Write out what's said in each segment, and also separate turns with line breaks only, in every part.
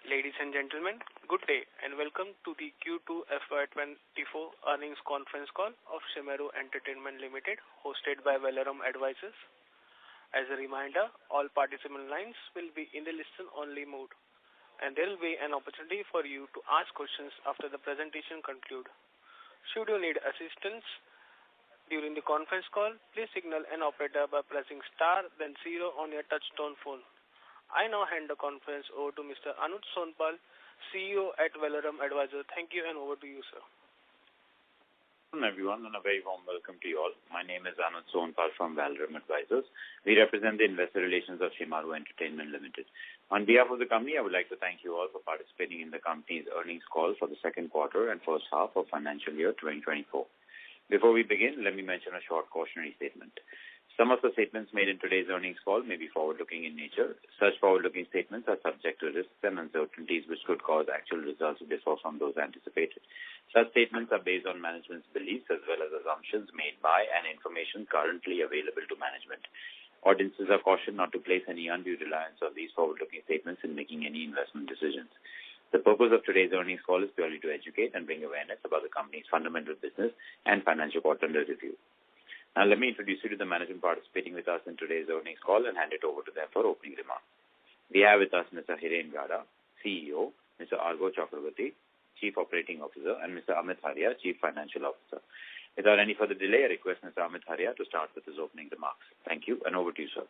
Ladies and gentlemen, good day and welcome to the Q2 FY2024 earnings conference call of Shemaroo Entertainment Limited, hosted by Velaram Advisors. As a reminder, all participant lines will be in the listen-only mode, and there will be an opportunity for you to ask questions after the presentation concludes. Should you need assistance during the conference call, please signal an operator by pressing star then 0 on your touch-tone phone. I now hand the conference over to Mr. Anuj Sonpal, CEO at Velaram Advisors. Thank you and over to you, sir.
Hello everyone and a very warm welcome to you all. My name is Anuj Sonpal from Velaram Advisors. We represent the investor relations of Shemaroo Entertainment Limited. On behalf of the company, I would like to thank you all for participating in the company's earnings call for the second quarter and first half of financial year 2024. Before we begin, let me mention a short cautionary statement. Some of the statements made in today's earnings call may be forward-looking in nature. Such forward-looking statements are subject to risks and uncertainties which could cause actual results to differ from those anticipated. Such statements are based on management's beliefs as well as assumptions made by and information currently available to management. Audiences are cautioned not to place any undue reliance on these forward-looking statements in making any investment decisions. The purpose of today's earnings call is purely to educate and bring awareness about the company's fundamental business and financial quarter under review. Now, let me introduce you to the management participating with us in today's earnings call and hand it over to them for opening remarks. We have with us Mr. Hiren Gada, CEO, Mr. Argo Chakravarti, Chief Operating Officer, and Mr. Amit Haria, Chief Financial Officer. Without any further delay, I request Mr. Amit Haria to start with his opening remarks. Thank you, and over to you, sir.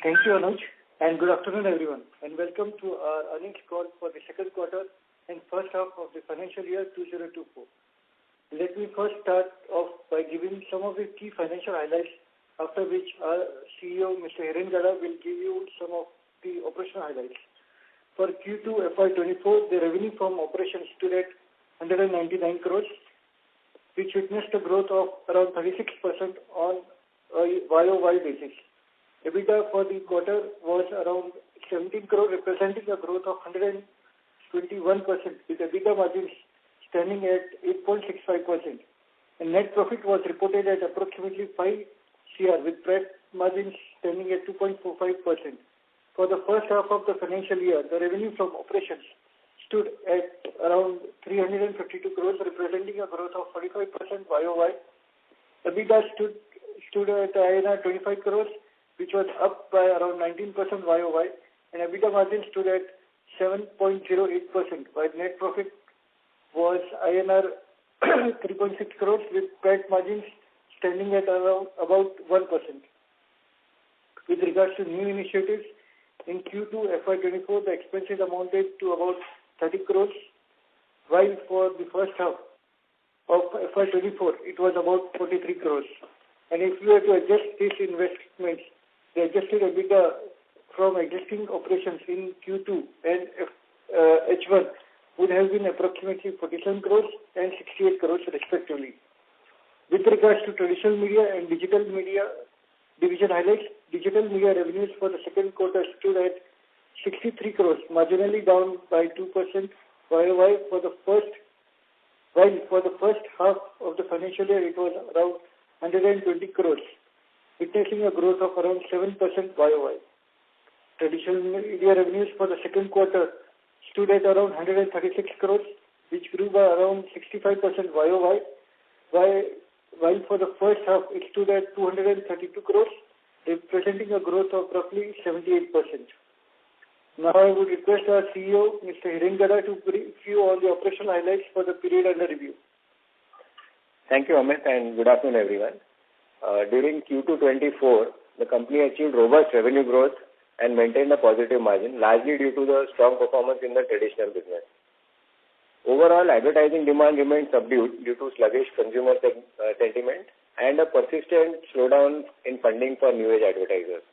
Thank you, Anuj, and good afternoon, everyone, and welcome to our earnings call for the second quarter and first half of the financial year 2024. Let me first start off by giving some of the key financial highlights, after which our CEO, Mr. Hiren Gada, will give you some of the operational highlights. For Q2 FY24, the revenue from operations stood at 199 crores, which witnessed a growth of around 36% on a YOY basis. EBITDA for the quarter was around 17 crores, representing a growth of 121%, with EBITDA margins standing at 8.65%. And net profit was reported at approximately 5 CR, with PAT margins standing at 2.45%. For the first half of the financial year, the revenue from operations stood at around 352 crores, representing a growth of 45% YOY. EBITDA stood at INR 25 crores, which was up by around 19% YOY, and EBITDA margin stood at 7.08%, while net profit was INR 3.6 crores with PAT margins standing at around about 1%. With regards to new initiatives, in Q2 FY24, the expenses amounted to about 30 crores, while for the first half of FY24, it was about 43 crores. And if we were to adjust these investments, the adjusted EBITDA from existing operations in Q2 and H1 would have been approximately 47 crores and 68 crores respectively. With regards to traditional media and digital media division highlights, digital media revenues for the second quarter stood at 63 crores, marginally down by 2% YOY for the first half of the financial year it was around 120 crores, witnessing a growth of around 7% YOY. Traditional media revenues for the second quarter stood at around 136 crores, which grew by around 65% YOY, while for the first half it stood at 232 crores, representing a growth of roughly 78%. Now I would request our CEO, Mr. Hiren Gada, to brief you on the operational highlights for the period under review.
Thank you, Amit, and good afternoon, everyone. During Q2 24, the company achieved robust revenue growth and maintained a positive margin, largely due to the strong performance in the traditional business. Overall, advertising demand remained subdued due to sluggish consumer sentiment and a persistent slowdown in funding for new age advertisers.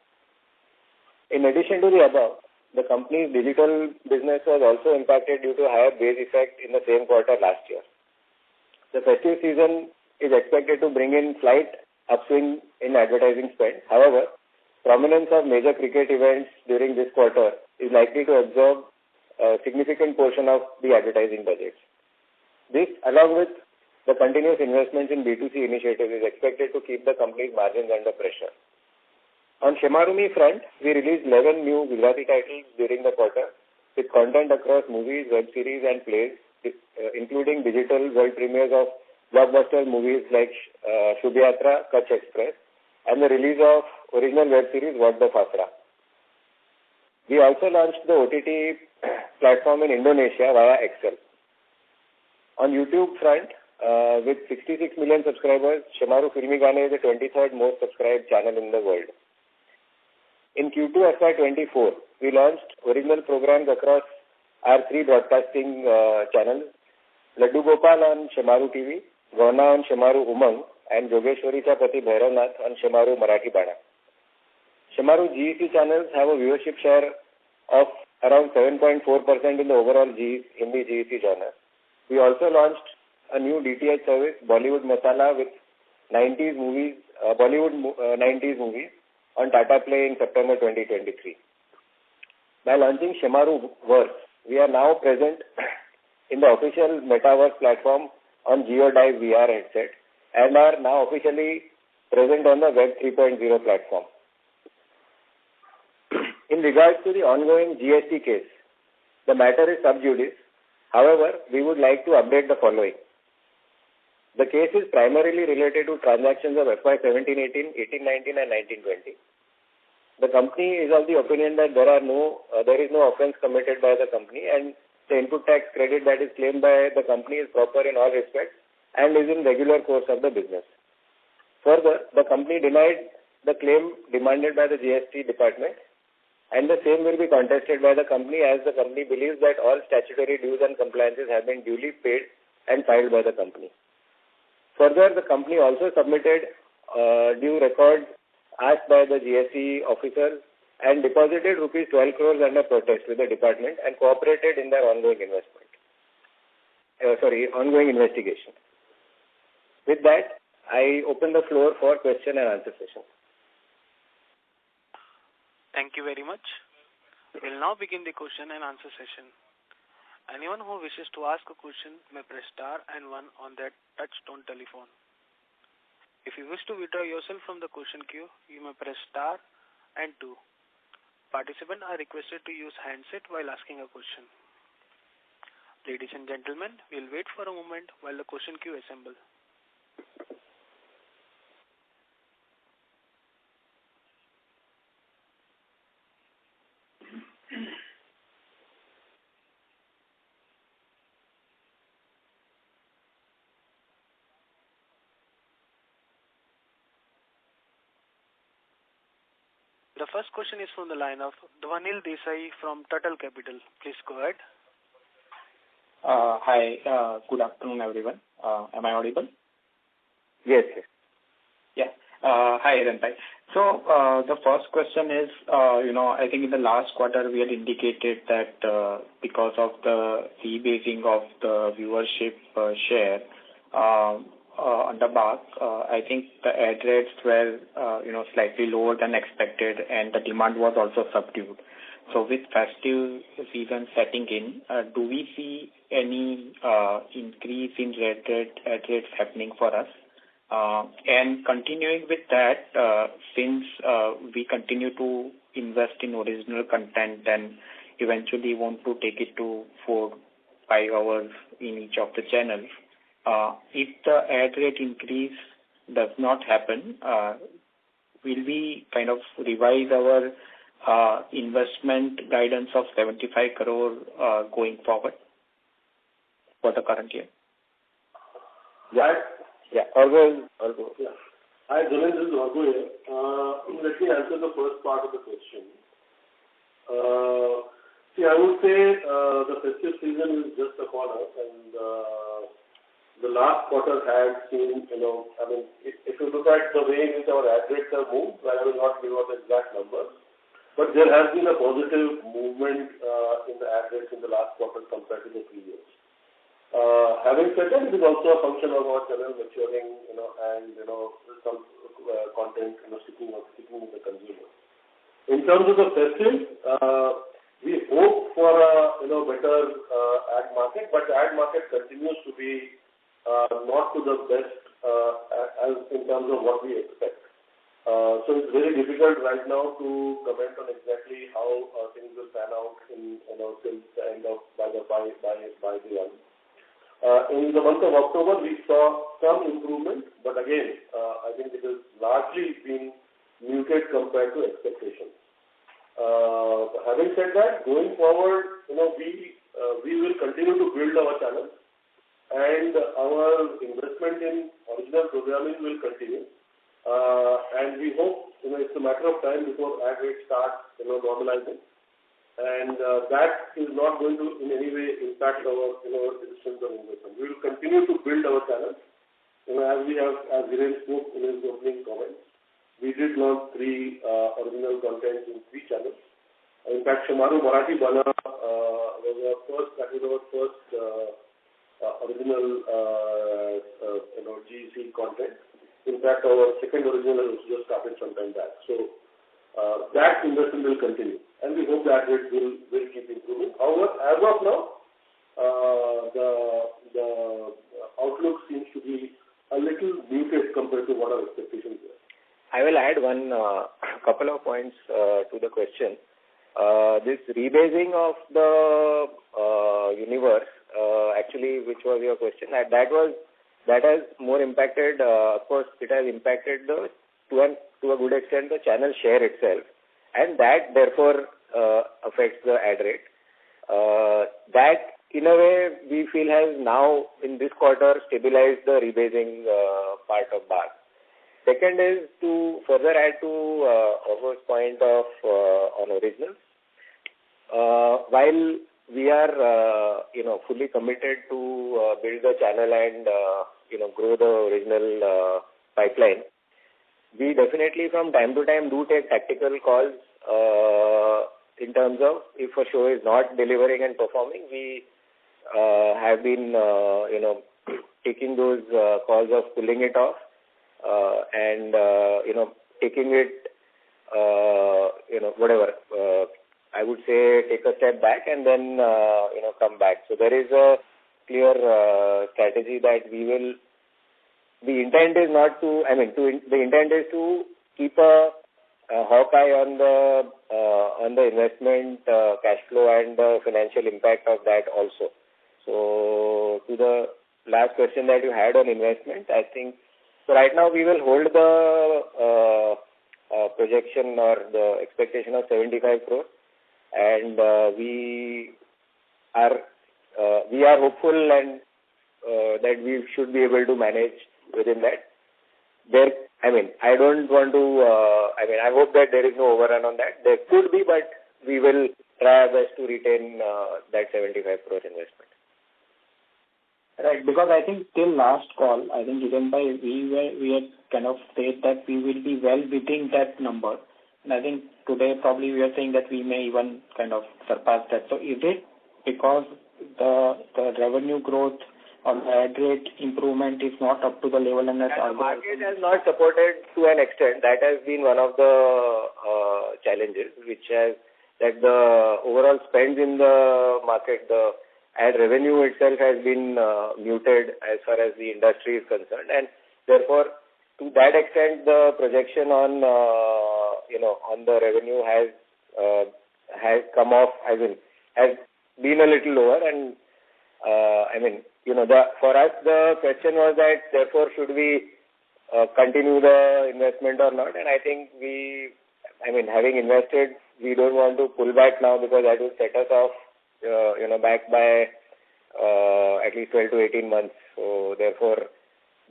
In addition to the above, the company's digital business was also impacted due to higher base effect in the same quarter last year. The festive season is expected to bring in slight upswing in advertising spend. However, prominence of major cricket events during this quarter is likely to absorb a significant portion of the advertising budgets. This, along with the continuous investments in B2C initiatives, is expected to keep the company's margins under pressure. On Shemaroo front, we released 11 new Gujarati titles during the quarter with content across movies, web series and plays, including digital world premieres of blockbuster movies like Shubhyatra, Kutch Express and the release of original web series What the Fasra. We also launched the OTT platform in Indonesia via Excel. On YouTube front, with 66 million subscribers, Shemaroo Filmi Gaane is the 23rd most subscribed channel in the world. In Q2 FY24, we launched original programs across our 3 broadcasting channels, Laddu Gopal on Shemaroo TV, Gauna on Shemaroo Umang, and Jogeshwari Cha Pati Bhairavnath on Shemaroo Marathi Bana. Shemaroo GEC channels have a viewership share of around 7.4% in the overall in the GEC genre. We also launched a new DTH service, Bollywood Masala, with 90s movies, Bollywood 90s movies on Tata Play in September 2023. By launching Shemaroo Verse, we are now present in the official Metaverse platform on GeoDive VR headset and are now officially present on the Web 3.0 platform. In regards to the ongoing GST case, the matter is sub judice. However, we would like to update the following. The case is primarily related to transactions of FY17-18, 18-19 and 19-20. The company is of the opinion that there is no offence committed by the company and the input tax credit that is claimed by the company is proper in all respects and is in regular course of the business. Further, the company denied the claim demanded by the GST department and the same will be contested by the company as the company believes that all statutory dues and compliances have been duly paid and filed by the company. Further, the company also submitted due records asked by the GST officers and deposited rupees 12 crores under protest with the department and cooperated in their ongoing investigation. With that, I open the floor for question and answer session.
Thank you very much. We'll now begin the question and answer session. Anyone who wishes to ask a question may press star and 1 on their touch-tone telephone. If you wish to withdraw yourself from the question queue, you may press star and 2. Participants are requested to use handset while asking a question. Ladies and gentlemen, we'll wait for a moment while the question queue assembles. The first question is from the line of Dhwanil Desai from Turtle Capital. Please go ahead.
Hi, good afternoon, everyone. Am I audible?
Yes.
Yeah. Hi, Hiranbhai. So, the first question is, I think in the last quarter we had indicated that because of the rebasing of the viewership share on the BARC, I think the ad rates were, slightly lower than expected and the demand was also subdued. So with festive season setting in, do we see any increase in ad rates happening for us? And continuing with that, since we continue to invest in original content and eventually want to take it to 4-5 hours in each of the channels, if the ad rate increase does not happen, will we kind of revise our investment guidance of 75 crore going forward for the current year?
Argo.
Yeah. Hi, Dhwanil, this is Argo here. Let me answer the first part of the question. I would say the festive season is just upon us and the last quarter had seen, if you look at the way in which our ad rates have moved, I will not give out exact numbers, but there has been a positive movement in the ad rates in the last quarter compared to the previous. Having said that, it is also a function of our channel maturing, and some content sticking with the consumer. In terms of the festive, we hope for a better ad market, but the ad market continues to be not to the best as in terms of what we expect. So it's very difficult right now to comment on exactly how things will pan out in till the end of by the end. In the month of October, we saw some improvement, but again, I think it has largely been muted compared to expectations. Having said that, going forward, we will continue to build our channels, and our investment in original programming will continue. And we hope it's a matter of time before ad rates start normalizing, and that is not going to in any way impact our decisions on investment. We will continue to build our channels. As Viren spoke in his opening comments, we did launch 3 original contents in 3 channels. In fact, Shemaroo Marathi Bana was our first original GEC content. In fact, our second original was just started some time back. So that investment will continue, and we hope that it will keep improving. However, as of now, the outlook seems to be a little muted compared to what our expectations were.
I will add one couple of points to the question. This rebasing of the universe, actually, which was your question, that has more impacted. Of course, it has impacted to a good extent the channel share itself, and that therefore affects the ad rate. That in a way we feel has now in this quarter stabilized the rebasing part of bar. Second is to further add to Orvo's point of on originals. While we are fully committed to build the channel and grow the original pipeline, we definitely from time to time do take tactical calls in terms of if a show is not delivering and performing. We have been taking those calls of pulling it off and taking it whatever I would say take a step back and then come back. So there is a clear strategy that we will. The intent is not to. The intent is to keep a hawk eye on the investment, cash flow, and the financial impact of that also. So to the last question that you had on investment, I think so. Right now we will hold the projection or the expectation of 75 crore, and we are hopeful and that we should be able to manage within that. I don't want to. I hope that there is no overrun on that. There could be, but we will try our best to retain that 75 crore investment.
Right, because I think till last call, I think even by we had kind of said that we will be well within that number, and I think today probably we are saying that we may even kind of surpass that. So is it because the revenue growth or the ad rate improvement is not up to the level and that
the market has not supported to an extent? That has been one of the challenges, which has that the overall spend in the market, the ad revenue itself has been muted as far as the industry is concerned, and therefore to that extent the projection on on the revenue has come off, has been a little lower, and for us the question was that therefore should we continue the investment or not, and I think having invested, we don't want to pull back now because that will set us off back by at least 12 to 18 months. So therefore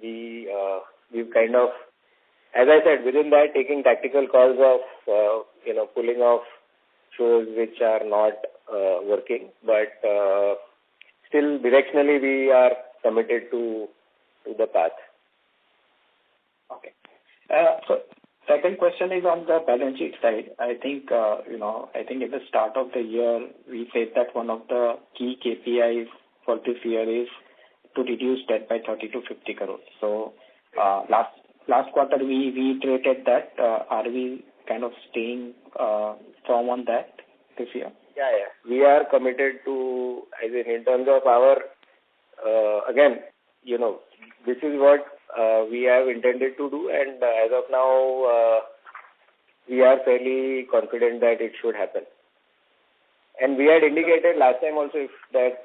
we've kind of, as I said, within that taking tactical calls of pulling off shows which are not working, but still directionally we are committed to the path.
Okay. So second question is on the balance sheet side. I think I think at the start of the year we said that one of the key KPIs for this year is to reduce debt by 30 to 50 crores. So last quarter we reiterated that. Are we kind of staying firm on that this year?
Yeah. We are committed to, in terms of our, again, this is what we have intended to do, and as of now, we are fairly confident that it should happen. And we had indicated last time also that,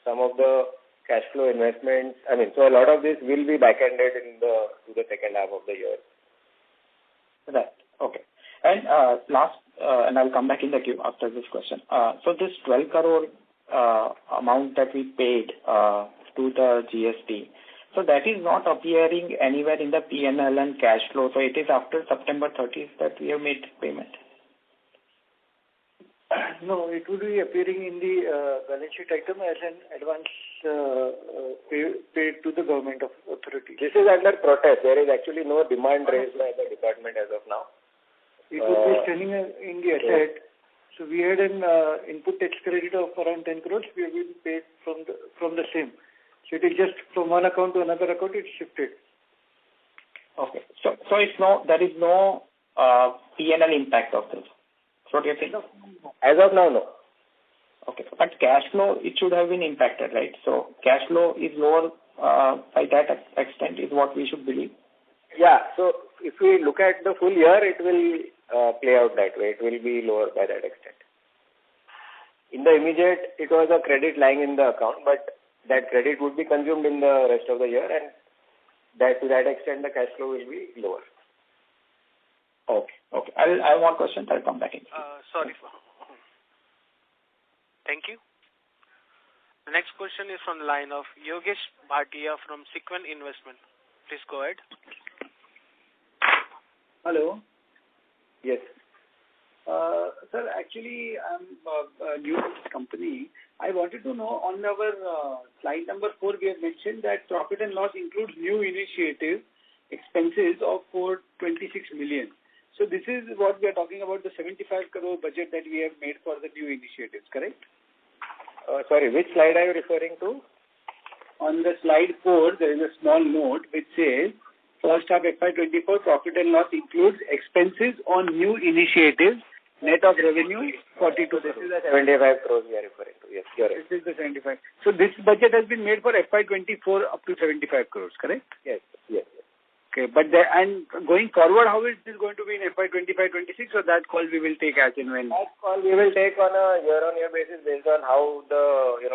some of the cash flow investments, so a lot of this will be back-ended to the second half of the year.
Right. Okay. And last, and I'll come back in the queue after this question. So this 12 crore amount that we paid to the GST, so that is not appearing anywhere in the P&L and cash flow. So it is after September 30th that we have made payment.
No, it will be appearing in the balance sheet item as an advance paid to the government authority.
This is under protest. There is actually no demand raised by the department as of now.
It would be standing in the asset. So we had an input tax credit of around 10 crores. We have been paid from the same. So it is just from one account to another account. It's shifted.
Okay. So there is no P&L impact of this. That's what you're saying?
As of now, no.
Okay. But cash flow, it should have been impacted, right? So cash flow is lower by that extent is what we should believe?
Yeah. So if we look at the full year, it will play out that way. It will be lower by that extent. In the immediate, it was a credit lying in the account, but that credit would be consumed in the rest of the year, and that to that extent, the cash flow will be lower.
Okay. I have one question. I'll come back in.
Sorry. Thank you. The next question is from the line of Yogesh Bhatia from Sequent Investment. Please go ahead.
Hello.
Yes.
Sir, actually, I'm new to this company. I wanted to know on our slide number 4, we have mentioned that profit and loss includes new initiative expenses of 426 million. So this is what we are talking about, the 75 crore budget that we have made for the new initiatives, correct?
Sorry, which slide are you referring to?
On the slide 4, there is a small note which says, first half FY24 profit and loss includes expenses on new initiatives, net of revenue, 42 crores.
This is the 75 crores we are referring to. Yes, you're right.
This is the 75. So this budget has been made for FY24 up to 75 crores, correct?
Yes.
Okay, but and going forward, how is this going to be in FY25-26? So that call we will take as and when?
That call we will take on a year-on-year basis based on how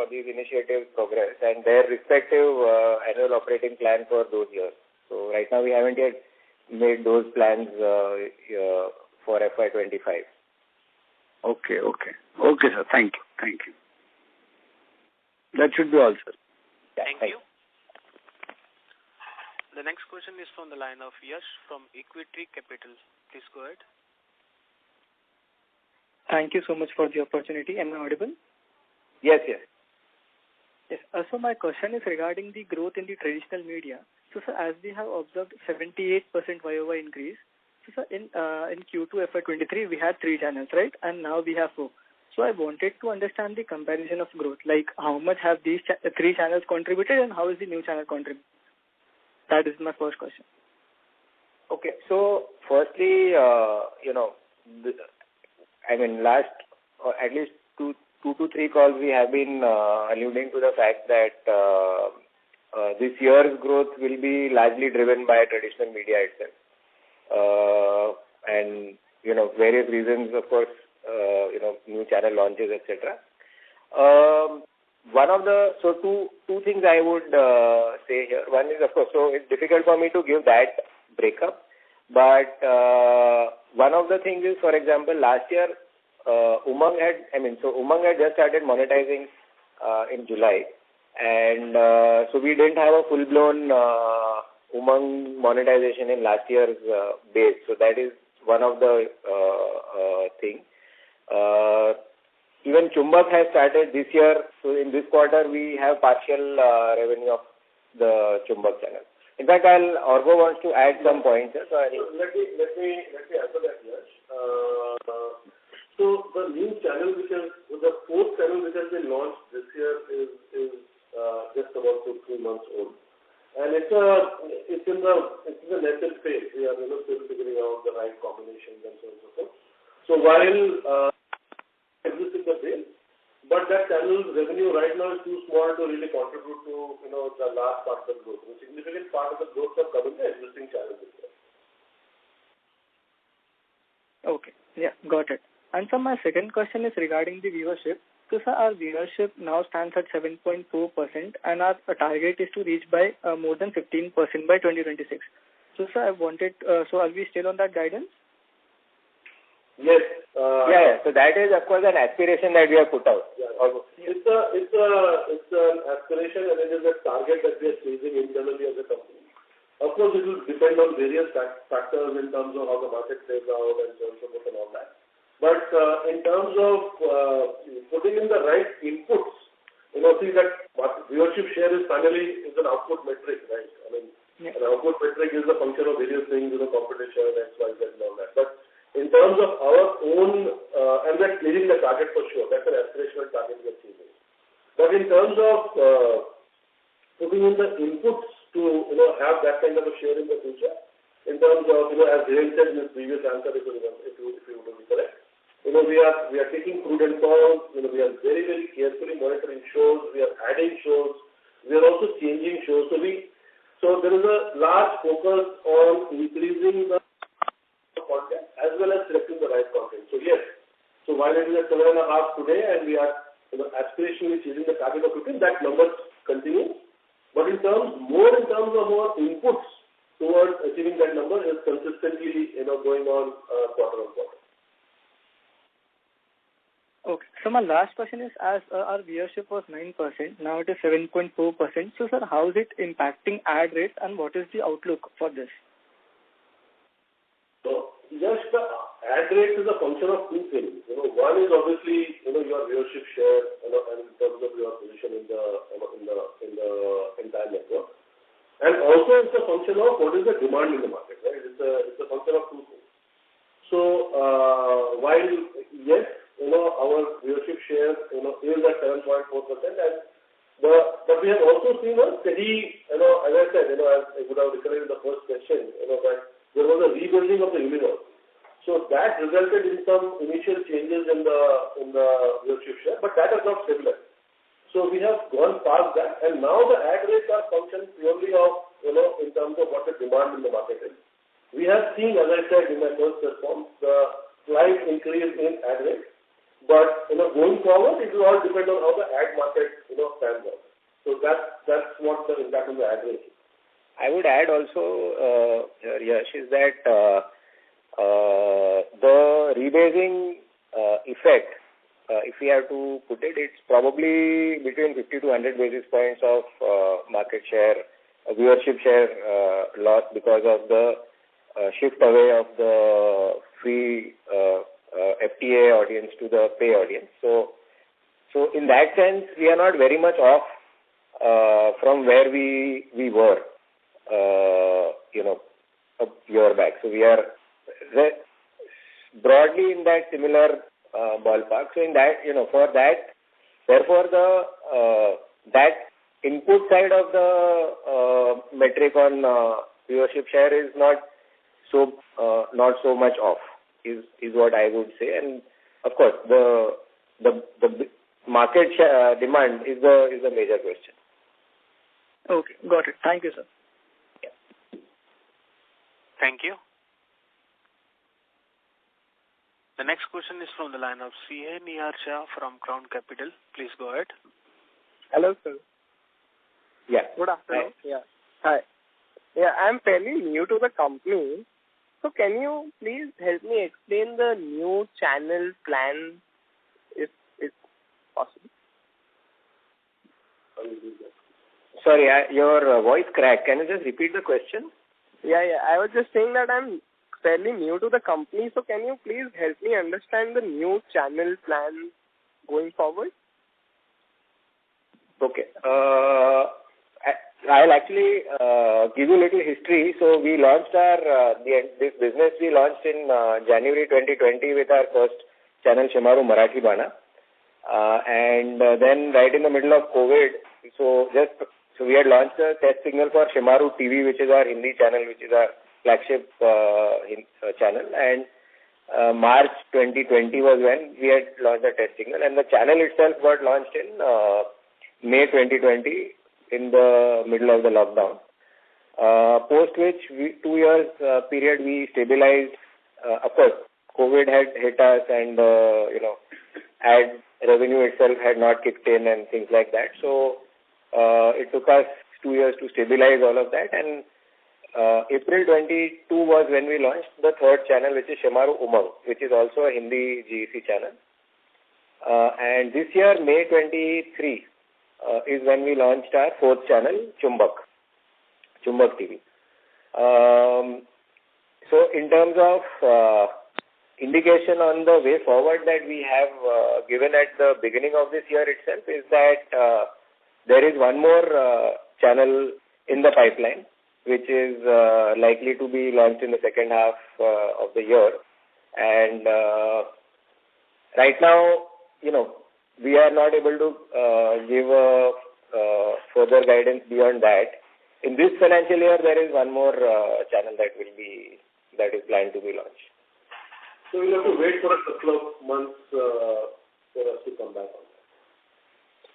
these initiatives progress and their respective annual operating plan for those years. So right now we haven't yet made those plans for FY25.
Okay, sir. Thank you. That should be all, sir.
Yeah,
Thank you. The next question is from the line of Yash from Equity Capital. Please go ahead.
Thank you so much for the opportunity. Am I audible?
Yes.
Yes. So my question is regarding the growth in the traditional media. So, sir, as we have observed 78% YOY increase, so, sir, in Q2 FY23, we had 3 channels, right? And now we have 4. So I wanted to understand the comparison of growth, like how much have these 3 channels contributed and how is the new channel contributed? That is my first question.
Okay. So, firstly, last at least 2 to 3 calls we have been alluding to the fact that this year's growth will be largely driven by traditional media itself. And, various reasons, of course, new channel launches, etc. Two things I would say here. One is, of course, so it's difficult for me to give that breakup. But one of the things is, for example, last year, Umang had just started monetizing in July. And so we didn't have a full-blown Umang monetization in last year's base. So that is one of the things. Even Chumbak has started this year. So in this quarter, we have partial revenue of the Chumbak channel. In fact, Orgo wants to add some points. So
let me answer that, Yash. So the new channel, the 4th channel which has been launched this year is just about 2-3 months old, and it's in the nascent phase. We are still figuring out the right combinations and so on and so forth. So while exists in the base, but that channel's revenue right now is too small to really contribute to, the large part of the growth. The significant part of the growth have come in the existing channels as well.
Okay. Yeah, got it. And so my second question is regarding the viewership. So, sir, our viewership now stands at 7.4%, and our target is to reach by more than 15% by 2026. So, sir, I wanted. So, are we still on that guidance?
Yes.
So that is, of course, an aspiration that we have put out.
Yeah. It's an aspiration, and it is a target that we are chasing internally as a company. Of course, it will depend on various factors in terms of how the market plays out and so on, so forth and all that. But in terms of putting in the right inputs, see that viewership share is finally an output metric, right? I mean, an output metric is a function of various things, competition, X, Y, Z, and all that. But in terms of our own, and we're clearing the target for sure. That's an aspirational target we are chasing. But in terms of putting in the inputs to have that kind of a share in the future, in terms of as Dhiren said in his previous answer, if you would be correct, we are taking prudent calls. We are very, very carefully monitoring shows. We are adding shows. We are also changing shows. So there is a large focus on increasing the content as well as selecting the right content. So yes, so while it is at 7.5 today, and we are aspirationally chasing the target of 15, that number continues. But in terms of our inputs towards achieving that number is consistently going on quarter on quarter.
Okay. So my last question is, as our viewership was 9%, now it is 7.4%. So, sir, how is it impacting ad rates, and what is the outlook for this?
So, just the ad rate is a function of two things. One is obviously your viewership share, and in terms of your position in the entire network, and also it's a function of what is the demand in the market, right? It's a function of two things. So, while yes, our viewership share is at 7.4%, but we have also seen a steady, as I said, as I would have recovered in the first question, that there was a rebuilding of the universe. So that resulted in some initial changes in the viewership share, but that has not stabilized. So we have gone past that, and now the ad rates are function purely of, in terms of what the demand in the market is. We have seen, as I said in my first response, the slight increase in ad rates. But going forward, it will all depend on how the ad market pans out. So that's what the impact on the ad rate is.
I would add also, Yash, is that the rebasing effect, if we have to put it, it's probably between 50 to 100 basis points of market share, viewership share loss because of the shift away of the free FTA audience to the pay audience. So in that sense, we are not very much off from where we were, a year back. So we are broadly in that similar ballpark. So in that, for that, therefore that input side of the metric on viewership share is not so much off. Is what I would say, and of course the market demand is the major question.
Okay, got it. Thank you, sir.
Yeah.
Thank you. The next question is from the line of C.A. Nihar Shah from Crown Capital. Please go ahead.
Hello, sir.
Yeah.
Good afternoon. Hi. Yeah. Hi. Yeah, I'm fairly new to the company. So can you please help me explain the new channel plan, if possible?
Sorry, your voice cracked. Can you just repeat the question?
Yeah. I was just saying that I'm fairly new to the company. So can you please help me understand the new channel plan going forward?
Okay. I'll actually give you a little history. So we launched this business we launched in January 2020 with our first channel, Shemaroo Marathi Bana. And then right in the middle of COVID, so we had launched a test signal for Shemaroo TV, which is our Hindi channel, which is our flagship channel. And March 2020 was when we had launched the test signal, and the channel itself got launched in May 2020 in the middle of the lockdown. Post which 2 years period we stabilized. Of course, COVID had hit us, and ad revenue itself had not kicked in and things like that. So it took us 2 years to stabilize all of that, and April 22 was when we launched the third channel, which is Shemaroo Umang, which is also a Hindi GEC channel. And this year, May 23, is when we launched our fourth channel, Chumbak TV. So in terms of indication on the way forward that we have given at the beginning of this year itself is that there is one more channel in the pipeline, which is likely to be launched in the second half of the year. And right now, we are not able to give a further guidance beyond that. In this financial year, there is one more channel that is planned to be launched.
So we'll have to wait for a couple of months for us to come back on that.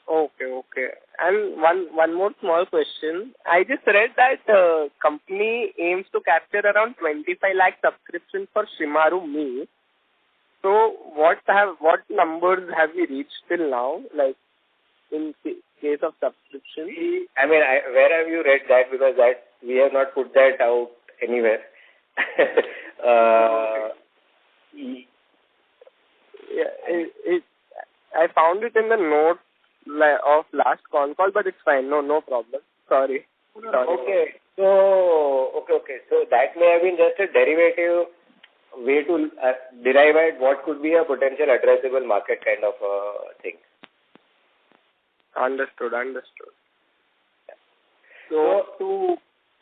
Okay. And one more small question. I just read that the company aims to capture around 25 lakh subscriptions for Shemaroo Me. So what numbers have we reached till now, like in case of subscription?
I mean, where have you read that? Because that we have not put that out anywhere.
I found it in the note of last Concall, but it's fine. No problem. Sorry.
Okay. So that may have been just a derivative way to derive at what could be a potential addressable market kind of thing.
Understood.
So to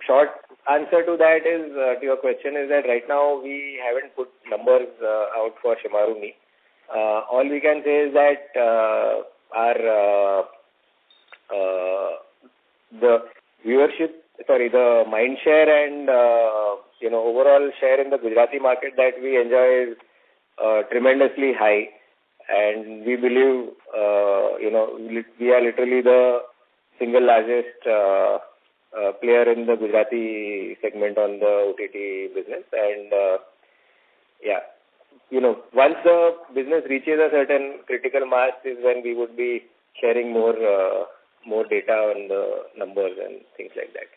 short answer to that is, to your question is that right now we haven't put numbers out for Shemaroo Me. All we can say is that the viewership, the mind share and overall share in the Gujarati market that we enjoy is tremendously high, and we believe we are literally the single largest player in the Gujarati segment on the OTT business. And once the business reaches a certain critical mass is when we would be sharing more data on the numbers and things like that.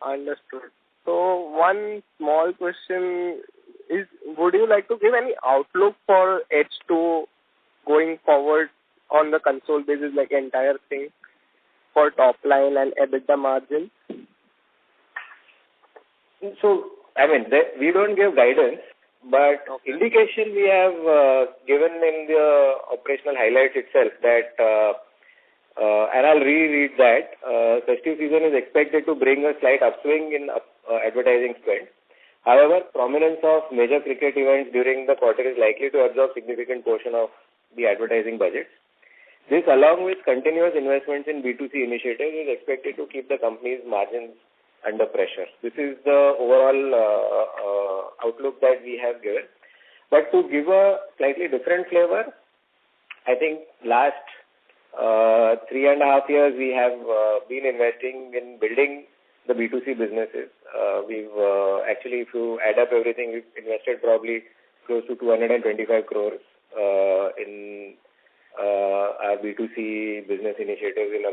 Understood. So one small question is, would you like to give any outlook for H2 going forward on the console basis, like entire thing, for top line and EBITDA margin?
So, I mean, we don't give guidance, but indication we have given in the operational highlights itself that, and I'll reread that, festive season is expected to bring a slight upswing in advertising spend. However, prominence of major cricket events during the quarter is likely to absorb significant portion of the advertising budget. This, along with continuous investments in B2C initiatives, is expected to keep the company's margins under pressure. This is the overall outlook that we have given. But to give a slightly different flavor, I think last 3.5 years we have been investing in building the B2C businesses. We've actually, if you add up everything, we've invested probably close to 225 crores in our B2C business initiatives in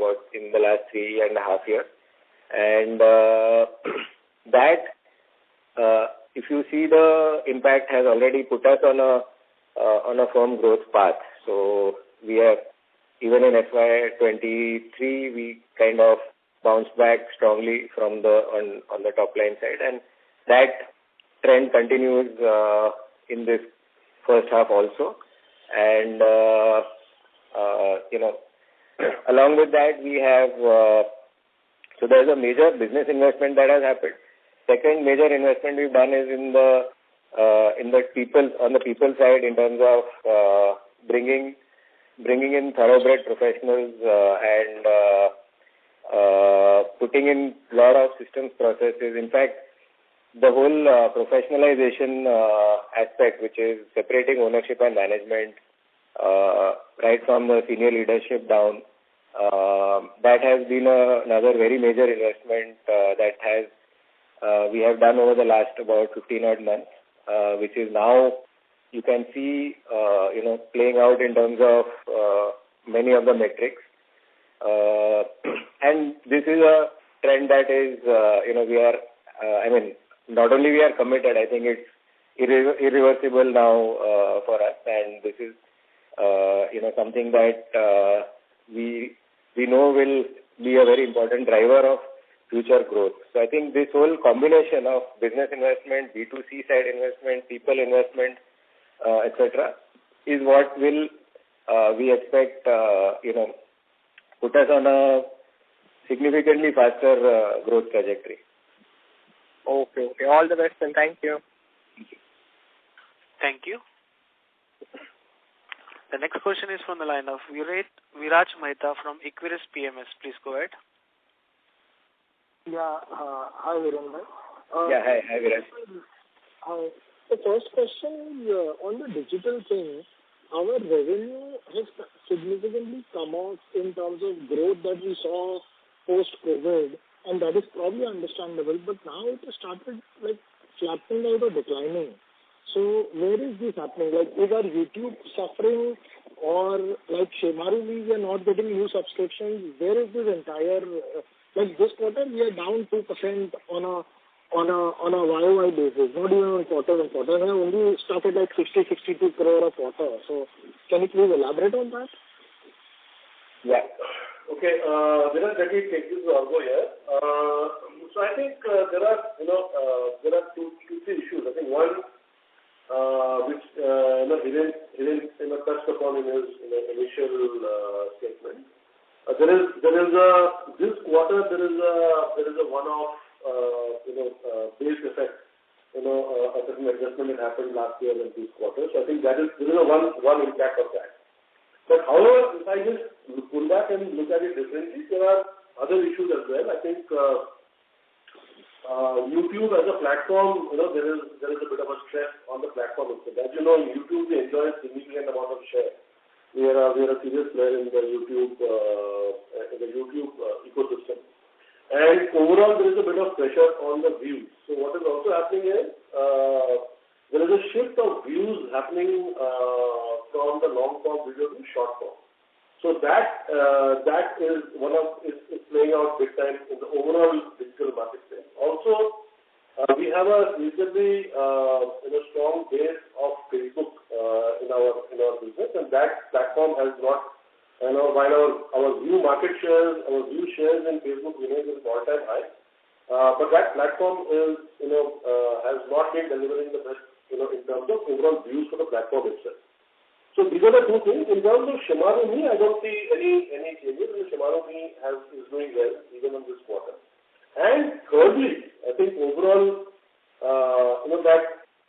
the last 3.5 years. And that, if you see, the impact has already put us on a firm growth path. So we have, even in FY23, we kind of bounced back strongly from on the top line side, and that trend continues in this first half also. And along with that, we have so there's a major business investment that has happened. Second major investment we've done is in the people, on the people side, in terms of bringing in thoroughbred professionals and putting in a lot of systems processes. In fact, the whole professionalization aspect, which is separating ownership and management, right from the senior leadership down, that has been another very major investment that we have done over the last about 15 odd months, which is now you can see playing out in terms of many of the metrics, and this is a trend that is we are not only we are committed, I think it's irreversible now for us, and this is something that we know will be a very important driver of future growth. So I think this whole combination of business investment, B2C side investment, people investment, etc., is what will we expect put us on a significantly faster growth trajectory.
Okay. All the best, and thank you.
Thank you. The next question is from the line of Viraj Mehta from Equirus PMS. Please go ahead.
Yeah. Hi, Viren.
Hi, Viraj.
Hi. The first question is on the digital thing. Our revenue has significantly come out in terms of growth that we saw post-COVID, and that is probably understandable. But now it has started flattening out or declining. So where is this happening? Is our YouTube suffering, or like Shemaroo, we are not getting new subscriptions? Where is this entire this quarter we are down 2% on a YOY basis, not even on quarter-on-quarter. We have only started 60-62 crore a quarter. So can you please elaborate on that?
Yeah. Okay. Let me take this Argo here. So I think there are two issues. I think one which Hiren touched upon in his initial statement. This quarter there is a one-off base effect. A certain adjustment that happened last year in this quarter. So I think there is a one impact of that. But however, if I just pull back and look at it differently, there are other issues as well. I think YouTube as a platform, there is a bit of a stress on the platform itself. As you know, YouTube we enjoy a significant amount of share. We are a serious player in the YouTube ecosystem, and overall there is a bit of pressure on the views. So what is also happening is there is a shift of views happening from the long form video to short form. So that is is playing out big time in the overall digital marketplace. Also, we have a reasonably strong base of Facebook in our business, and that platform has not, while our view market shares, our view shares in Facebook remains at all-time high, but that platform is has not been delivering the best in terms of overall views for the platform itself. So these are the two things. In terms of Shemaroo, I don't see any changes. Shemaroo is doing well even in this quarter. And thirdly, I think overall,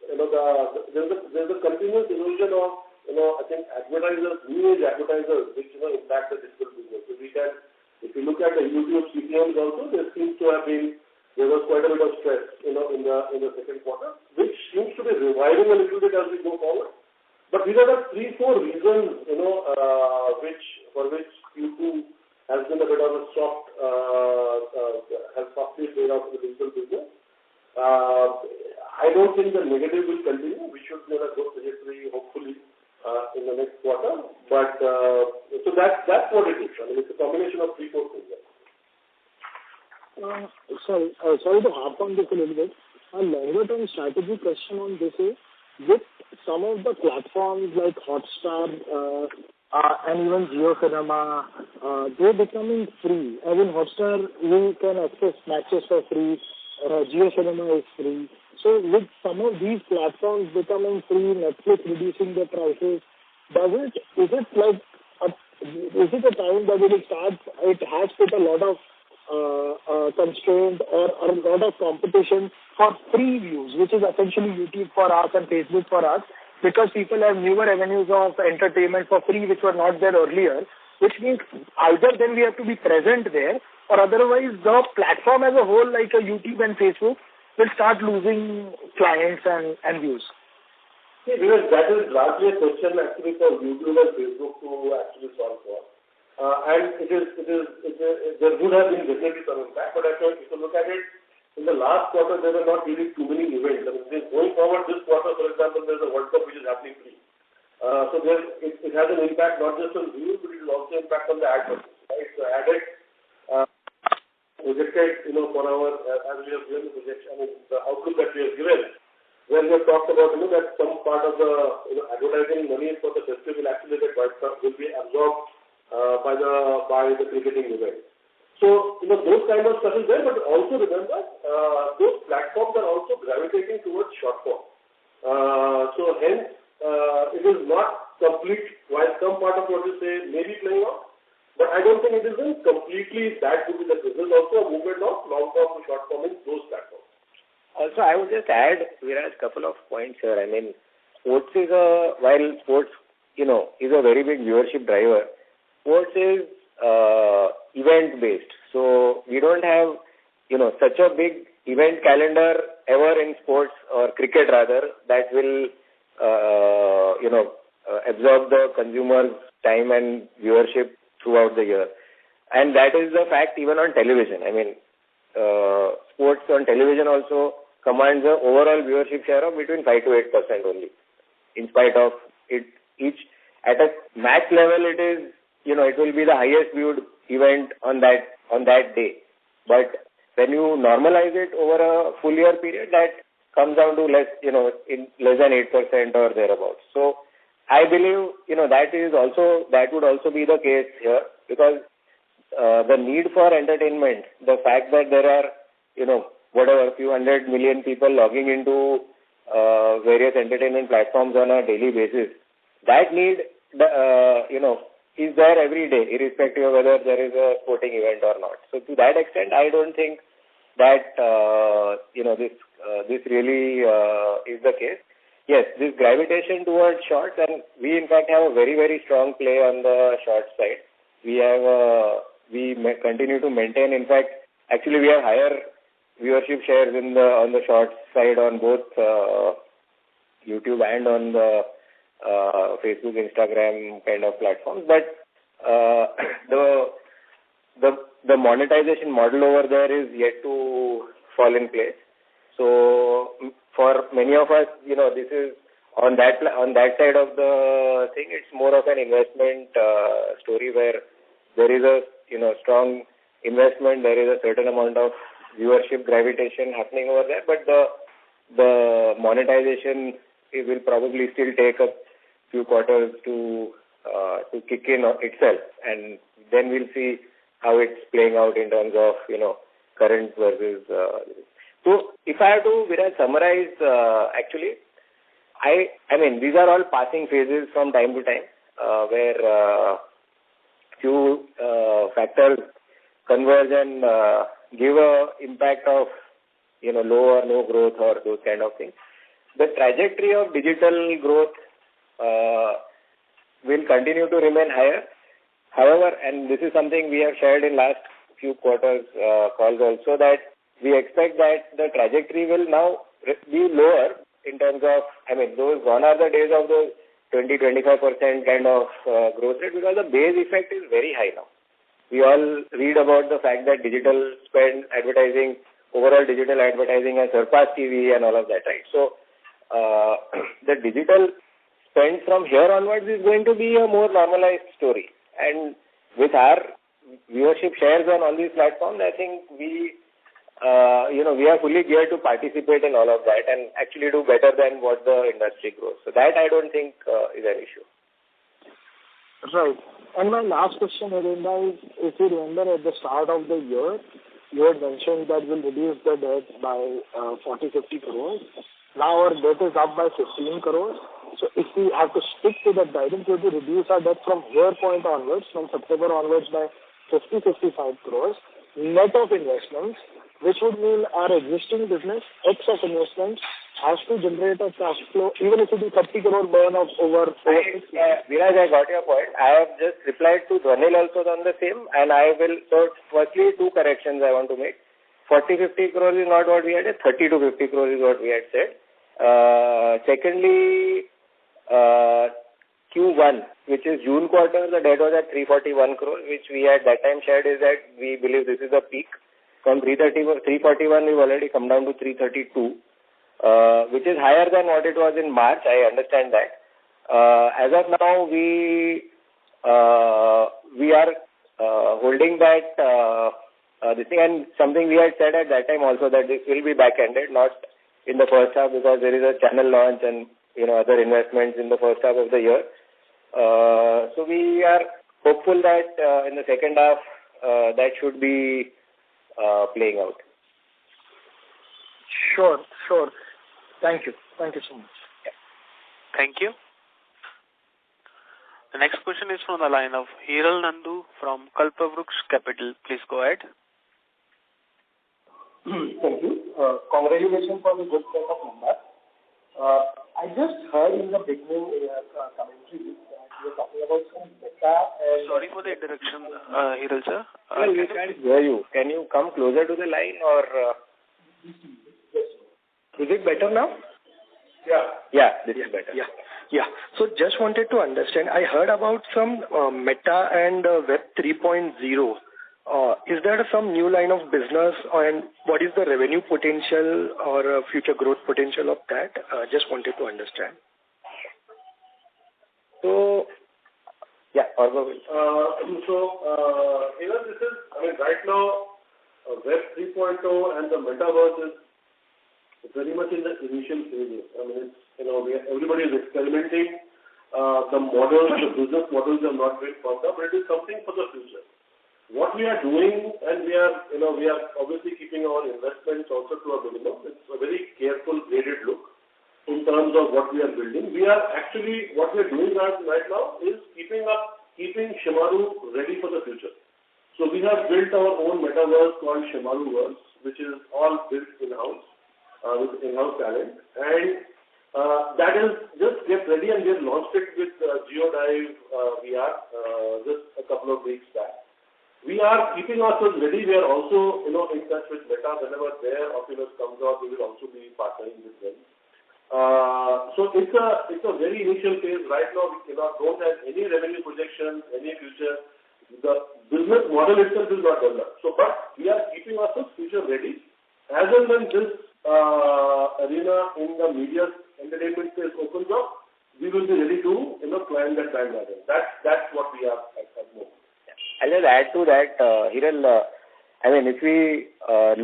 there's a continuous illusion of I think advertisers, new age advertisers, which impact the digital business. So if you look at the YouTube CPMs also, there was quite a bit of stress, in the second quarter, which seems to be reviving a little bit as we go forward. But these are the 3-4 reasons, for which Q2 has been a bit of a has softly played out in the digital business. I don't think the negative will continue. We should be on a good trajectory, hopefully, in the next quarter. But so that's what it is. I mean, it's a combination of 3-4 things.
Sorry to harp on this a little bit. A longer-term strategy question on this is, with some of the platforms like Hotstar and even JioCinema, they're becoming free. I mean, Hotstar, you can access matches for free. JioCinema is free. So with some of these platforms becoming free, Netflix reducing the prices, is it a time that it will start? It has put a lot of constraint or a lot of competition for free views, which is essentially YouTube for us and Facebook for us, because people have newer avenues of entertainment for free which were not there earlier, which means either then we have to be present there, or otherwise the platform as a whole, like a YouTube and Facebook, will start losing clients and views?
See, because that is largely a question actually for YouTube and Facebook to actually solve for. And there would have been definitely some impact, but actually, if you look at it, in the last quarter, there were not really too many events. I mean, going forward this quarter, for example, there's a World Cup which is happening free. So it has an impact not just on views, but it will also impact on the ad budget, right? So added projected, for our, as we have given the projection, the outlook that we have given, where we have talked about, that some part of the advertising money for the festival will actually get wiped out, will be absorbed by the cricketing event. So, those kind of stuff is there, but also remember, those platforms are also gravitating towards short form. So hence, it is not complete, while some part of what you say may be playing out, but I don't think it isn't completely that would be the case. There's also a movement of long form to short form in those platforms.
Also, I would just add, Viraj, a couple of points here. I mean, sports is while sports, is a very big viewership driver, sports is event-based. So we don't have, such a big event calendar ever in sports or cricket rather that will, absorb the consumer's time and viewership throughout the year. And that is the fact even on television. I mean, sports on television also commands the overall viewership share of between 5 to 8% only. In spite of it, at a match level, it is, it will be the highest viewed event on that day. But when you normalize it over a full year period, that comes down to less than 8% or thereabouts. So I believe, that would also be the case here, because the need for entertainment, the fact that there are, a few 100 million people logging into various entertainment platforms on a daily basis, that need, is there every day, irrespective of whether there is a sporting event or not. So to that extent, I don't think that, this really is the case. Yes, this gravitation towards shorts, and we in fact have a very, very strong play on the short side. We continue to maintain. In fact, actually we have higher viewership shares on the short side on both YouTube and on the Facebook, Instagram kind of platforms. But the monetization model over there is yet to fall in place. So for many of us, this is on that side of the thing. It's more of an investment story where there is a strong investment. There is a certain amount of viewership gravitation happening over there, but the monetization will probably still take a few quarters to kick in itself, and then we'll see how it's playing out in terms of current versus. So if I have to summarize, actually, I mean these are all passing phases from time to time, where few factors converge and give a impact of low or no growth or those kind of things. The trajectory of digital growth will continue to remain higher. However, and this is something we have shared in last few quarters calls also, that we expect that the trajectory will now be lower in terms of, those gone are the days of those 20-25% kind of growth rate, because the base effect is very high now. We all read about the fact that digital spend advertising, overall digital advertising has surpassed TV and all of that, right? So the digital spend from here onwards is going to be a more normalized story. And with our viewership shares on all these platforms, I think we are fully geared to participate in all of that and actually do better than what the industry grows. So that I don't think is an issue.
Right. And my last question, Arinda, is if you remember at the start of the year, you had mentioned that we'll reduce the debt by 40-50 crores. Now our debt is up by 15 crores. So if we have to stick to that guidance, we have to reduce our debt from here point onwards, from September onwards, by 50-55 crores, net of investments, which would mean our existing business, X of investments, has to generate a cash flow, even if it is 30 crore burn of over 6 months.
Viraj, I got your point. I have just replied to Dhanil also on the same, and I will, so firstly, two corrections I want to make. 40-50 crores is not what we had said. 30 to 50 crores is what we had said. Secondly, Q1, which is June quarter, the debt was at 341 crores, which we at that time shared is that we believe this is the peak. From 341, we've already come down to 332, which is higher than what it was in March. I understand that. As of now, we are holding that this thing, and something we had said at that time also, that this will be back-ended, not in the first half, because there is a channel launch and other investments in the first half of the year. So we are hopeful that in the second half that should be playing out.
Sure. Thank you so much.
Yeah.
Thank you. The next question is from the line of Hiral Nandu from Kalpavruks Capital. Please go ahead.
Thank you. Congratulations for the good set of numbers. I just heard in the beginning commentary that you were talking about some data and...
Sorry for the interruption, Hiral sir.
Well, we can't hear you. Can you come closer to the line or... Is it better now? Yeah, this is better.
Yeah. So just wanted to understand, I heard about some Meta and Web 3.0. Is there some new line of business, and what is the revenue potential or future growth potential of that? Just wanted to understand.
So, yeah, Orgo will.
This is, right now, Web 3.0 and the Metaverse is very much in the initial stages. Everybody is experimenting. The models, the business models are not very formed up, but it is something for the future. What we are doing, and we are obviously keeping our investments also to a minimum. It's a very careful, graded look in terms of what we are building. What we are doing right now is keeping Shemaroo ready for the future. So we have built our own metaverse called Shemaroo, which is all built in-house with in-house talent, and that is just get ready, and we have launched it with GeoDive VR just a couple of weeks back. We are keeping ourselves ready. We are also in touch with Meta. Whenever their Oculus comes out, we will also be partnering with them. So it's a very initial phase right now. We don't have any revenue projections, any future. The business model itself is not developed. So, but we are keeping ourselves future ready. As and when this arena in the media entertainment space opens up, we will be ready to climb that bandwagon. That's what we are at the moment.
I'll just add to that, Hiral. If we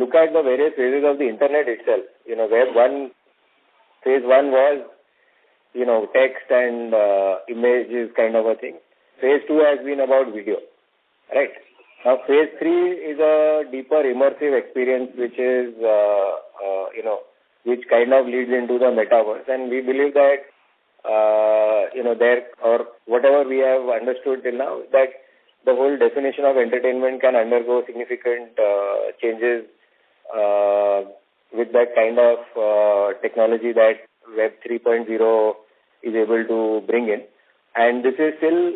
look at the various phases of the internet itself, phase 1 was, text and images kind of a thing. Phase 2 has been about video, right? Now, phase 3 is a deeper immersive experience, which is, which kind of leads into the metaverse. And we believe that, or whatever we have understood till now, that the whole definition of entertainment can undergo significant changes with that kind of technology that Web 3.0 is able to bring in. And this is still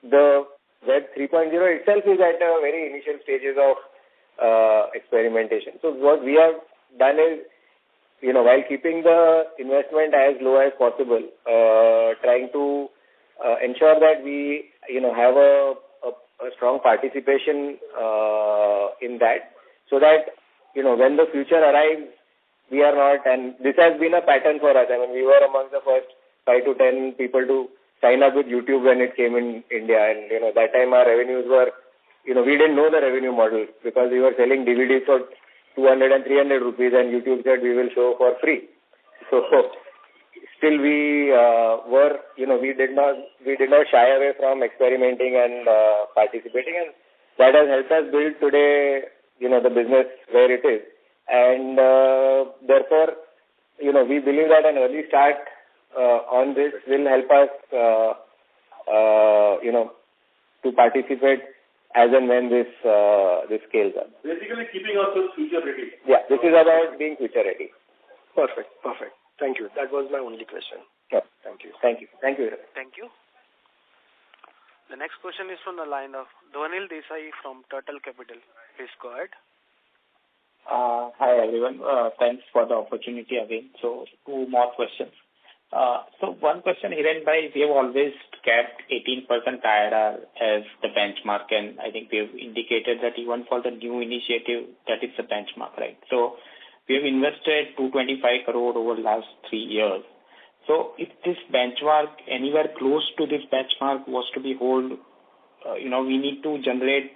the Web 3.0 itself is at a very initial stages of experimentation. So what we have done is, while keeping the investment as low as possible, trying to ensure that we, have a strong participation in that, so that, when the future arrives, we are not, and this has been a pattern for us. We were among the first 5 to 10 people to sign up with YouTube when it came in India, and, that time our revenues were, we didn't know the revenue model because we were selling DVDs for 200 and 300 rupees, and YouTube said we will show for free. So still we were, we did not shy away from experimenting and participating, and that has helped us build today, the business where it is. And therefore, we believe that an early start on this will help us, to participate as and when this scales up.
Basically, keeping ourselves future ready.
Yeah, this is about being future ready.
Perfect. Thank you. That was my only question.
Sure.
Thank you.
Thank you.
Thank you. The next question is from the line of Dhwanil Desai from Turtle Capital. Please go ahead.
Hi, everyone. Thanks for the opportunity again. So, two more questions. So, one question, Hiren bhai, we have always kept 18% IRR as the benchmark, and I think we have indicated that even for the new initiative, that is the benchmark, right? So, we have invested 225 crore over the last 3 years. So, if this benchmark, anywhere close to this benchmark was to be held, we need to generate,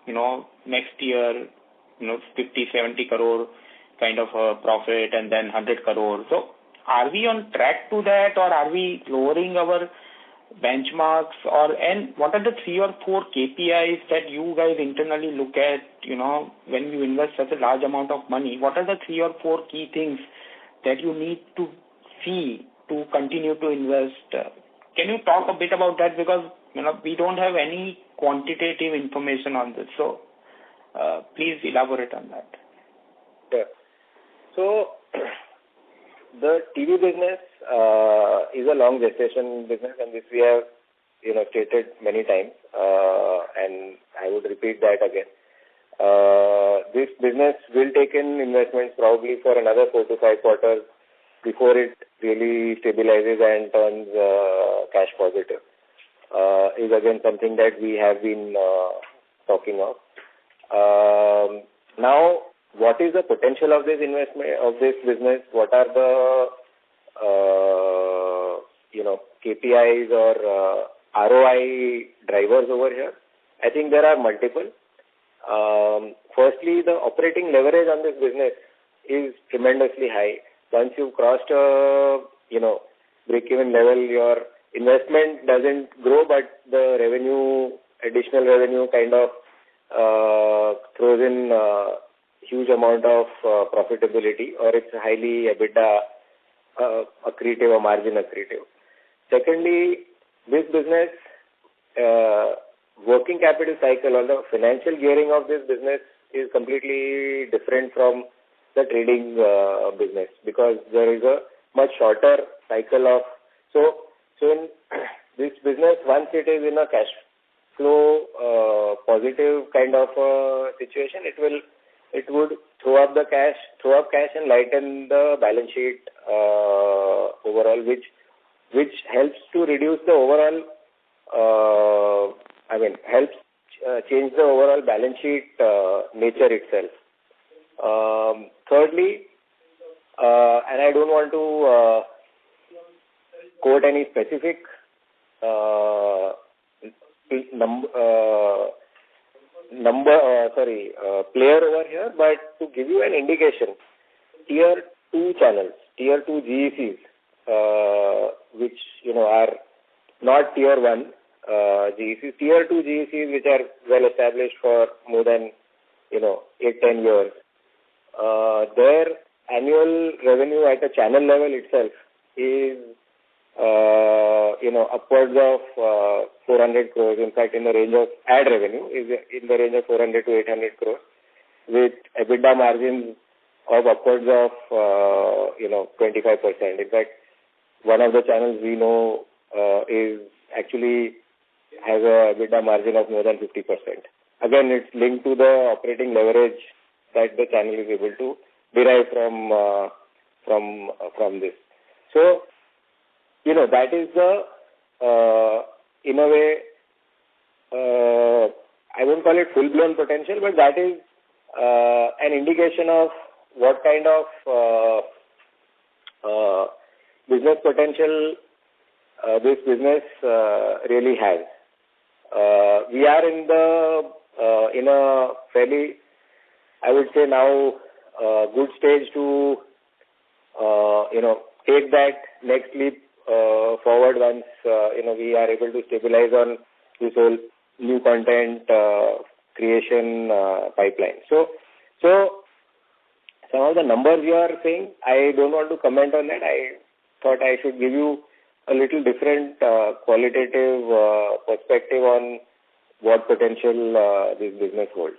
next year, 50, 70 crore kind of a profit and then 100 crore. So are we on track to that, or are we lowering our benchmarks, and what are the 3 or 4 KPIs that you guys internally look at, when you invest such a large amount of money? What are the 3 or 4 key things that you need to see to continue to invest? Can you talk a bit about that? Because, we don't have any quantitative information on this. So, please elaborate on that.
Yeah. So, the TV business is a long gestation business, and this we have, stated many times, and I would repeat that again. This business will take in investments probably for another 4 to 5 quarters before it really stabilizes and turns cash positive. Is again something that we have been talking of. Now, what is the potential of this investment, of this business? What are the, KPIs or ROI drivers over here? I think there are multiple. Firstly, the operating leverage on this business is tremendously high. Once you've crossed break-even level, your investment doesn't grow, but the additional revenue kind of throws in huge amount of profitability, or it's highly EBITDA accretive or margin accretive. Secondly, this business working capital cycle or the financial gearing of this business is completely different from the trading business, because there is a much shorter cycle of so in this business, once it is in a cash flow positive kind of situation, it would throw up cash and lighten the balance sheet overall, which helps to reduce the overall helps change the overall balance sheet nature itself. Thirdly, and I don't want to quote any specific player over here, but to give you an indication, tier 2 channels, tier 2 GECs, which are not tier 1 GECs, tier 2 GECs which are well established for more than 8-10 years, their annual revenue at a channel level itself is upwards of 400 crores. In fact, in the range of ad revenue is in the range of 400 to 800 crores, with EBITDA margins of upwards of 25%. In fact, one of the channels we know is actually has a EBITDA margin of more than 50%. Again, it's linked to the operating leverage that the channel is able to derive from this. So, that is the, in a way, I won't call it full-blown potential, but that is an indication of what kind of business potential this business really has. We are in a fairly, I would say now, good stage to, take that next leap forward once, we are able to stabilize on this whole new content creation pipeline. So some of the numbers you are saying, I don't want to comment on that. I thought I should give you a little different qualitative perspective on what potential this business holds.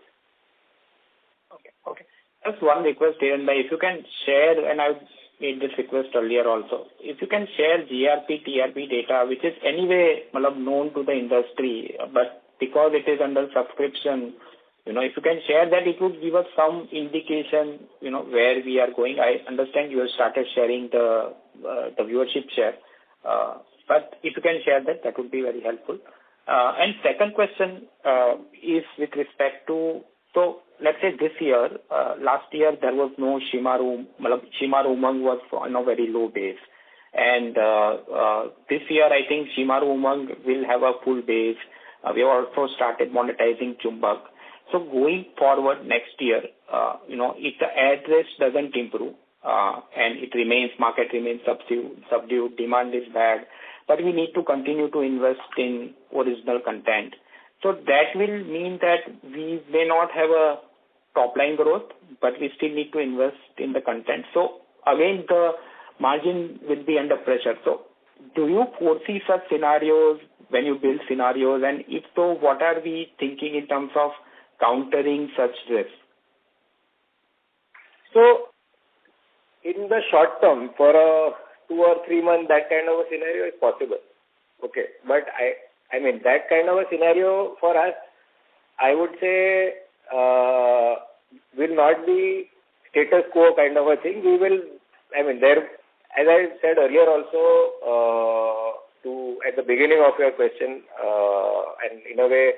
Okay. Just one request, Hiren bhai, if you can share, and I've made this request earlier also, if you can share GRP, TRP data, which is anyway known to the industry, but because it is under subscription, if you can share that, it would give us some indication, where we are going. I understand you have started sharing the viewership share, but if you can share that, that would be very helpful. And second question is with respect to, so let's say this year, last year there was no Shemaroo. Shemaroo Umang was on a very low base. And this year, I think Shemaroo Umang will have a full base. We have also started monetizing Chumbak. So going forward next year, if the ad rates doesn't improve and market remains subdued, demand is bad, but we need to continue to invest in original content. So that will mean that we may not have a top-line growth, but we still need to invest in the content. So again, the margin will be under pressure. So do you foresee such scenarios when you build scenarios? And if so, what are we thinking in terms of countering such risks?
So in the short term, for a 2 or 3 month, that kind of a scenario is possible. Okay. But I mean, that kind of a scenario for us, I would say, will not be status quo kind of a thing. We will, as I said earlier also, at the beginning of your question, and in a way,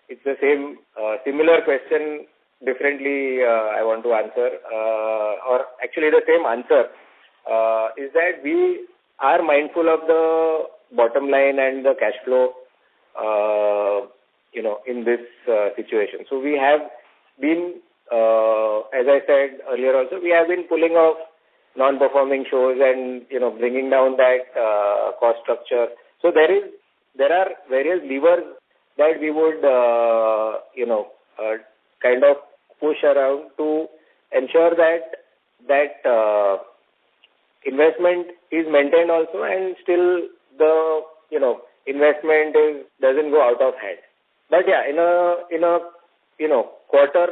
it's the same, similar question, differently I want to answer, or actually the same answer, is that we are mindful of the bottom line and the cash flow, in this situation. So we have been, as I said earlier also, we have been pulling off non-performing shows and, bringing down that cost structure. So there are various levers that we would, kind of push around to ensure that investment is maintained also, and still the, investment doesn't go out of hand. But yeah, in a quarter,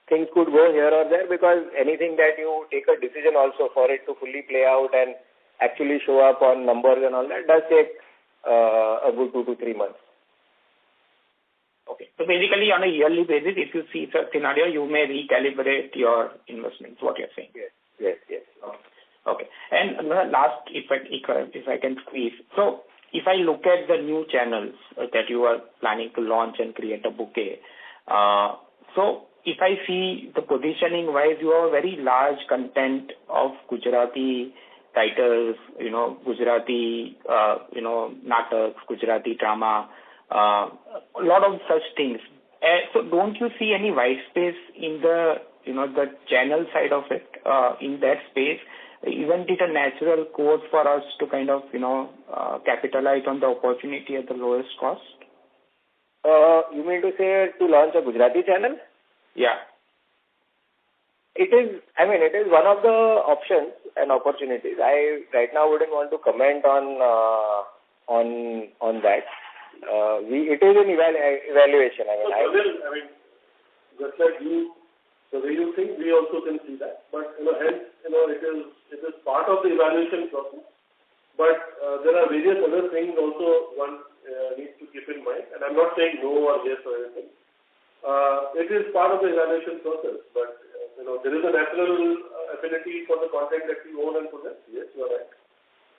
things could go here or there, because anything that you take a decision also for it to fully play out and actually show up on numbers and all that does take a good 2 to 3 months.
Okay. So basically, on a yearly basis, if you see such scenario, you may recalibrate your investments, what you're saying.
Yes.
Okay. And last, if I can squeeze. So if I look at the new channels that you are planning to launch and create a bouquet, so if I see the positioning wise, you have a very large content of Gujarati titles, Gujarati, nataks, Gujarati drama, a lot of such things. So don't you see any white space in the, the channel side of it, in that space? Isn't it a natural course for us to kind of, capitalize on the opportunity at the lowest cost?
You mean to say to launch a Gujarati channel?
Yeah.
It is one of the options and opportunities. I right now wouldn't want to comment on that. It is an evaluation.
Just like you, the way you think, we also can see that. But hence, it is part of the evaluation process. But there are various other things also one needs to keep in mind. And I'm not saying no or yes or anything. It is part of the evaluation process. But there is a natural affinity for the content that we own and possess. Yes, you are right.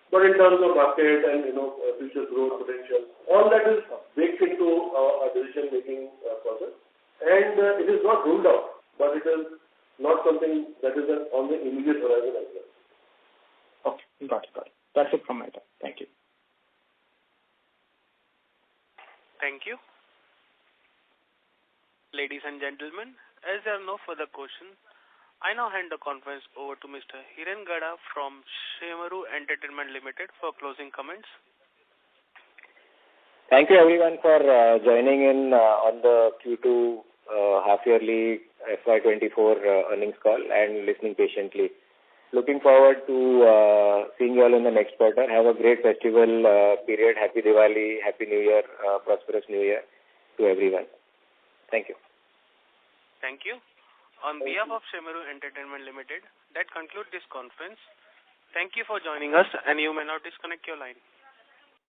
But in terms of market and future growth potential, all that is baked into a decision-making process. And it is not ruled out, but it is not something that is on the immediate horizon as well.
Okay, got it. That's it from my side. Thank you.
Thank you. Ladies and gentlemen, as there are no further questions, I now hand the conference over to Mr. Hiren Gada from Shemaroo Entertainment Limited for closing comments.
Thank you everyone for joining in on the Q2 half-yearly FY24 earnings call and listening patiently. Looking forward to seeing you all in the next quarter. Have a great festival period. Happy Diwali, Happy New Year, prosperous New Year to everyone. Thank you.
Thank you. On behalf of Shemaroo Entertainment Limited, that concludes this conference. Thank you for joining us, and you may now disconnect your line.